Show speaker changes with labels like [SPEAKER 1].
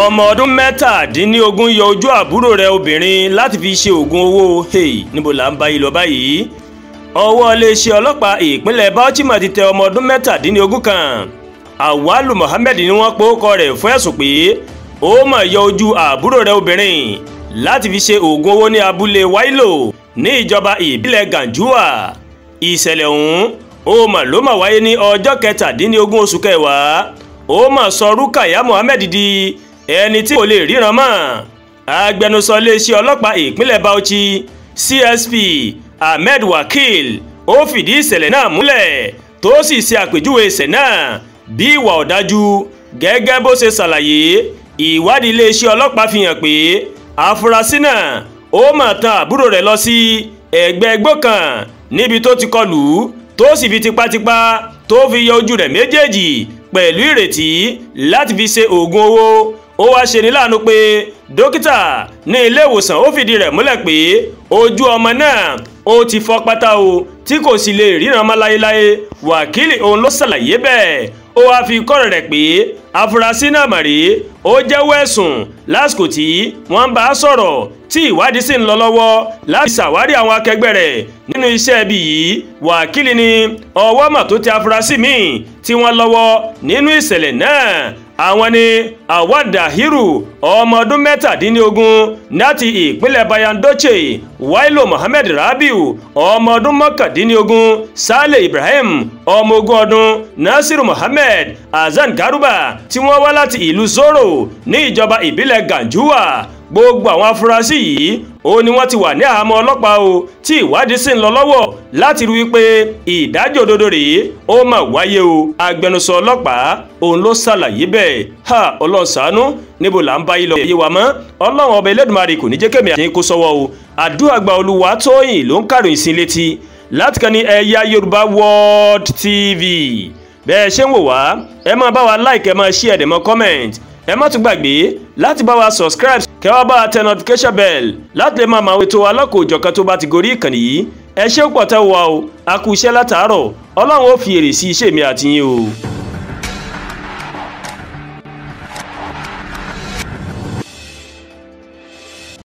[SPEAKER 1] ọmọ ọdún mẹ́tàdínlógún yọ ojú àbúrò rẹ̀ obìnrin láti fi ṣe oògùn owó. Níbo là ń bá yìí lọ báyìí? Ọwọ́ iléeṣẹ́ ọlọ́pàá ìpínlẹ̀ Bauchi ti tẹ ọmọ ọdún mẹ́tàdínlógún kan. Awalu Mohammed ni wọ́n pe orúkọ rẹ̀ fún ẹ̀sùn pé ó máa yọ ojú àbúrò rẹ̀ obìnrin láti fi ṣe oògùn owó ní abúlé Wailo ní ìjọba ìbílẹ̀ Ganjuwa. Ìṣẹ̀lẹ̀ ọ̀hún ló máa wáyé ní ọjọ́ 17 oṣù kẹwàá. Ó máa sọ Rukaya Mohammed di ẹni tí kò lè ríran mọ́. Agbẹnusọ iléeṣẹ́ ọlọ́pàá ìpínlẹ̀ Bauchi CSP Ahmed Wakil ó fìdí ìṣẹ̀lẹ̀ náà múlẹ̀ tó sì ṣe àpèjúwe ìṣẹ̀lẹ̀ náà bí ìwà ọ̀dájú. Gẹ́gẹ́ bó ṣe ṣàlàyé, ìwádìí iléeṣẹ́ ọlọ́pàá fi hàn pé afurasí náà ó máa tan àbúrò rẹ̀ lọ sí ẹ̀gbẹ́ igbó kan níbi tó ti kọlù tó sì fi tipátipá tó fi yọ ojú rẹ̀ méjèèjì pẹ̀lú ìrètí láti fi ṣe oògùn owó. Ó wá ṣe ní láàánú pé dókítà ní ilé ìwòsàn ó fìdí rẹ̀ múlẹ̀ pé ojú ọmọ náà ó ti fọ́ pátá o tí kò sì lè ríran mọ́ láéláé. Wákìlì òun ló ṣàlàyé bẹ́ẹ̀. Ó wá fi kọ́rọ̀ rẹ̀ pé afurasí náà mọ̀rí ó jẹ́wọ́ ẹ̀sùn lásìkò tí wọ́n bá a sọ̀rọ̀ tí ìwádìí sì ń lọ lọ́wọ́ láti ṣàwárí àwọn akẹgbẹ́ rẹ̀ nínú iṣẹ́ ibi yìí. Wákìlì ní ọwọ́ mà tó tẹ afurasí míì tí wọ́n lọ́wọ́ nínú ìṣẹ̀lẹ̀ náà. Àwọn ni Awad Dahiru ọmọ ọdún mẹ́tàdínlógún láti ìpínlẹ̀ Bayandoche, Wailo Mohammed Rabiu ọmọ ọdún mọ́kàndínlógún, Saleh Ibrahim ọmọ ogún ọdún, Nasiru Mohammed, Azan Garuba tí wọ́n wá láti ìlú Zoro ní ìjọba ìbílẹ̀ Ganjuwa. Gbogbo àwọn afurasí yìí ni wọ́n ti wà ní àhámọ́ ọlọ́pàá tí ìwádìí sì ń lọ lọ́wọ́ láti rí wípé ìdájọ́ òdodo rèé ó máa wáyé o. Agbẹnusọ ọlọ́pàá òun ló ṣàlàyé bẹ́ẹ̀. Ọlọ́run ṣàánú, níbo là ń bá yìí lọ yé wa mọ́. Ọlọ́run ọba Elédùmarè kò ní jẹ́ kémi àti kó sọ́wọ́ o. Àdúrà gba Olúwatóyìn ló ń kàròyìn sí létí láti kàn ní Ẹ̀yà Yorùbá World TV. Bẹ́ẹ̀ ṣe ń wò wá, ẹ máa bá wa like, ẹ máa share, ẹ máa comment. Ẹ má tún gbàgbé láti bá wa subscribe kẹ́ wá bá wa tẹ notification bell láti lè máa máa ètò alákòójọ̀kan tó bá ti gorí ìkànnì yìí. Ẹ ṣé púpọ̀ tẹ́ wá o, a kú iṣẹ́ látàárọ̀. Ọlọ́run ó fi èrè sí iṣẹ́ mi àti yín o.